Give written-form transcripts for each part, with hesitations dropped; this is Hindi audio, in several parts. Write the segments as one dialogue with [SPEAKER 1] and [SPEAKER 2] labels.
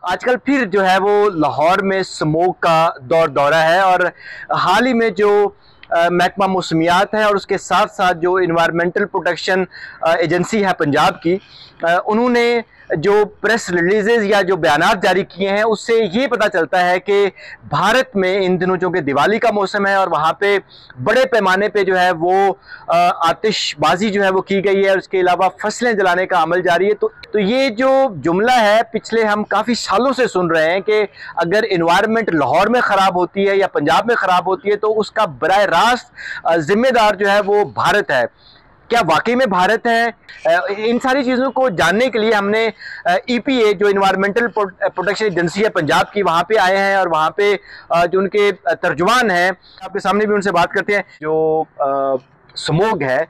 [SPEAKER 1] आजकल फिर जो है वो लाहौर में स्मोक का दौरा है और हाल ही में जो महकमा मौसमियात है और उसके साथ साथ जो इन्वायरमेंटल प्रोटेक्शन एजेंसी है पंजाब की, उन्होंने जो प्रेस रिलीजेज या जो बयानात जारी किए हैं उससे ये पता चलता है कि भारत में इन दिनों चूँकि दिवाली का मौसम है और वहाँ पे बड़े पैमाने पे जो है वो आतिशबाजी जो है वो की गई है और उसके अलावा फसलें जलाने का अमल जारी है। तो ये जो जुमला है पिछले हम काफ़ी सालों से सुन रहे हैं कि अगर इन्वायरमेंट लाहौर में ख़राब होती है या पंजाब में ख़राब होती है तो उसका बराह रास्त जिम्मेदार जो है वो भारत है। क्या वाकई में भारत है? इन सारी चीज़ों को जानने के लिए हमने EPA जो इन्वायरमेंटल प्रोटेक्शन एजेंसी है पंजाब की, वहाँ पे आए हैं और वहाँ पे जो उनके तर्जुमान हैं आपके सामने भी उनसे बात करते हैं। जो स्मोग है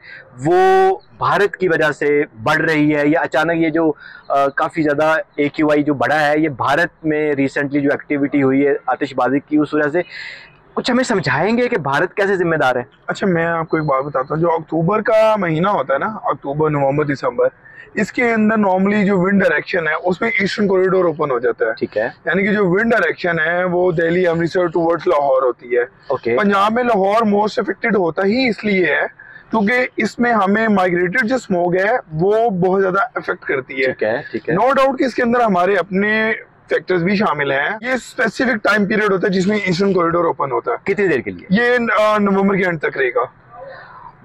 [SPEAKER 1] वो भारत की वजह से बढ़ रही है या अचानक ये जो काफ़ी ज़्यादा AQI जो बढ़ा है, ये भारत में रिसेंटली जो एक्टिविटी हुई है आतिशबाजी की, उस वजह से कुछ हमें समझाएंगे कि भारत कैसे जिम्मेदार है?
[SPEAKER 2] अच्छा, मैं आपको एक बात बताता हूँ। जो अक्टूबर का महीना होता है ना, अक्टूबर नवंबर दिसंबर, इसके अंदर नॉर्मली जो विंड डायरेक्शन है उसमें ईस्टर्न कॉरिडोर ओपन हो जाता है।
[SPEAKER 1] ठीक है।
[SPEAKER 2] यानी कि जो विंड डायरेक्शन है वो दिल्ली अमृतसर टुवर्ड्स लाहौर होती है।
[SPEAKER 1] ओके।
[SPEAKER 2] पंजाब में लाहौर मोस्ट अफेक्टेड होता ही इसलिए है क्योंकि इसमें हमें माइग्रेटेड जो स्मोग है वो बहुत ज्यादा अफेक्ट करती है।
[SPEAKER 1] ठीक है, ठीक है।
[SPEAKER 2] नो डाउट कि इसके अंदर हमारे अपने फैक्टर्स भी शामिल हैं। ये स्पेसिफिक टाइम पीरियड होता है जिसमें ईस्टर्न कॉरिडोर ओपन होता है।
[SPEAKER 1] कितनी देर के लिए?
[SPEAKER 2] ये नवंबर के एंड तक रहेगा।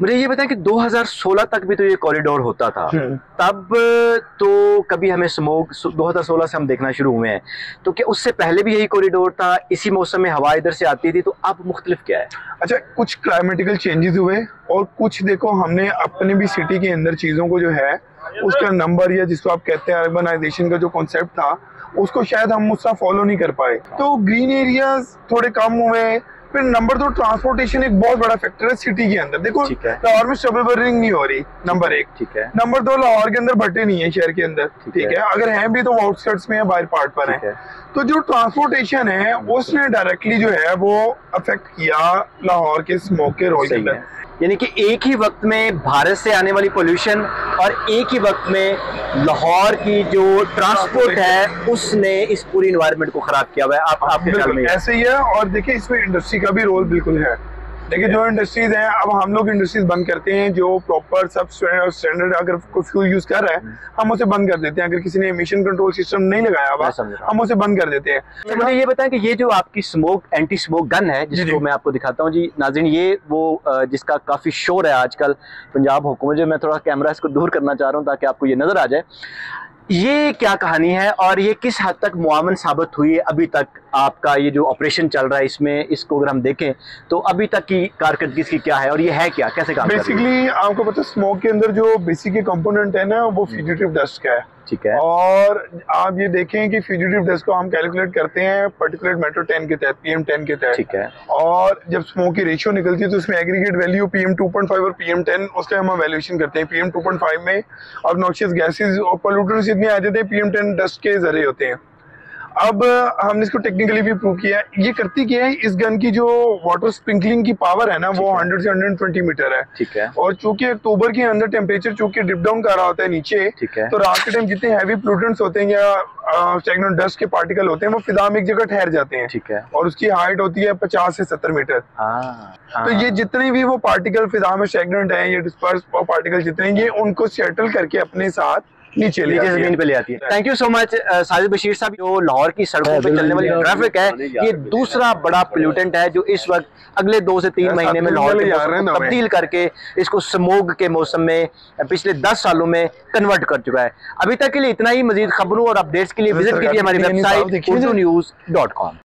[SPEAKER 1] मुझे ये बताएं कि 2016 तक भी तो ये कॉरिडोर होता था, तब तो कभी हमें स्मोक 2016 से हम देखना शुरू हुए हैं, तो क्या उससे पहले भी यही कॉरिडोर था? इसी मौसम में हवा इधर से आती थी, तो अब मुख्तलिफ क्या है?
[SPEAKER 2] अच्छा, कुछ क्लाइमेटिकल चेंजेस हुए और कुछ देखो हमने अपने भी सिटी के अंदर चीज़ों को जो है उसका नंबर या जिसको आप कहते हैं अर्बनाइजेशन का जो कॉन्सेप्ट था उसको शायद हम उसका फॉलो नहीं कर पाए, तो ग्रीन एरियाज थोड़े कम हुए। फिर नंबर 2, ट्रांसपोर्टेशन एक बहुत बड़ा फैक्टर है सिटी के अंदर। देखो लाहौर में स्टबल बर्निंग नहीं हो रही, नंबर 1।
[SPEAKER 1] ठीक है।
[SPEAKER 2] नंबर 2, लाहौर के अंदर भट्टे नहीं है शहर के अंदर। ठीक है, अगर हैं भी तो वो आउटस्कर्ट्स में है, बाहर पार्ट पर है। तो जो ट्रांसपोर्टेशन है उसने डायरेक्टली जो है वो अफेक्ट किया लाहौर के स्मोक के रोल के अंदर।
[SPEAKER 1] यानी कि एक ही वक्त में भारत से आने वाली पोल्यूशन और एक ही वक्त में लाहौर की जो ट्रांसपोर्ट है उसने इस पूरी इन्वायरमेंट को खराब किया हुआ है। आपके ख्याल में
[SPEAKER 2] ऐसे ही है? और देखिए इसमें इंडस्ट्री का भी रोल बिल्कुल है। देखिए जो इंडस्ट्रीज हैं, अब हम लोग इंडस्ट्रीज बंद करते हैं जो प्रॉपर सब स्टैंडर्ड, अगर कोई फ्यूल यूज कर रहा है हम उसे बंद कर देते हैं। अगर किसी ने एमिशन कंट्रोल सिस्टम नहीं लगाया हुआ हम उसे बंद कर देते हैं।
[SPEAKER 1] तो मुझे ये बताएं कि ये जो आपकी स्मोक एंटी स्मोक गन है जिसको मैं आपको दिखाता हूँ जी नाज़रीन, ये वो जिसका काफी शोर है आजकल पंजाब हुकूमत, जो मैं थोड़ा कैमरा इसको दूर करना चाह रहा हूँ ताकि आपको ये नजर आ जाए। ये क्या कहानी है और ये किस हद तक मुआवन साबित हुई है अभी तक? आपका ये जो ऑपरेशन चल रहा है इसमें, इसको अगर हम देखें तो अभी तक की कारकर्दगी इसकी क्या है और ये है क्या, कैसे काम कर रही है?
[SPEAKER 2] बेसिकली आपको पता है स्मोक के अंदर जो बेसिक कंपोनेंट है ना वो फ्यूजिटिव डस्ट का है।
[SPEAKER 1] ठीक है।
[SPEAKER 2] और आप ये देखें कि फ्यूजिटिव डस्ट को हम कैलकुलेट करते हैं पर्टिकुलर मेट्रो 10 के तहत, PM10 के तहत।
[SPEAKER 1] ठीक है।
[SPEAKER 2] और जब स्मोक की रेशियो निकलती है तो उसमें एग्रीगेट वैल्यू PM2.5 और PM10 उसका हम वैल्यूएशन करते हैं। PM2.5 में अब नॉक्सियस गैसेज और पोल्यूटेंट्स इतने आ जाते हैं, PM10 डस्ट के जरिए होते हैं। अब हमने इसको टेक्निकली भी प्रूव किया है। ये करती क्या है, इस गन की जो वाटर स्प्रिंकलिंग की पावर है ना वो 100 से 120 मीटर है।
[SPEAKER 1] ठीक है।
[SPEAKER 2] और चूंकि अक्टूबर के अंदर टेम्परेचर चूंकि डिप डाउन कर रहा होता है नीचे, तो रात के टाइम जितने हैवी पोल्यूटेंट्स होते हैं या स्टैग्नेंट डस्ट के पार्टिकल होते हैं वो फिजा में एक जगह ठहर जाते हैं।
[SPEAKER 1] ठीक है।
[SPEAKER 2] और उसकी हाइट होती है 50 से 70 मीटर। तो ये जितने भी वो पार्टिकल फिजा में स्टैग्नेंट है, ये डिस्पर्स पार्टिकल जितने, ये उनको सेटल करके अपने साथ नीचे जमीन पे ले आती है।
[SPEAKER 1] Thank you so much Sajid Bashir साहब। जो लाहौर की सड़कों पे चलने वाली ट्रैफिक है ये दूसरा बड़ा पोल्यूटेंट है जो इस वक्त अगले 2 से 3 महीने में लाहौर को तब्दील करके इसको स्मोग के मौसम में पिछले 10 सालों में कन्वर्ट कर चुका है। अभी तक के लिए इतना ही। मजीद खबरों और अपडेट्स के लिए विजिट कीजिए हमारी वेबसाइट urdunews.com।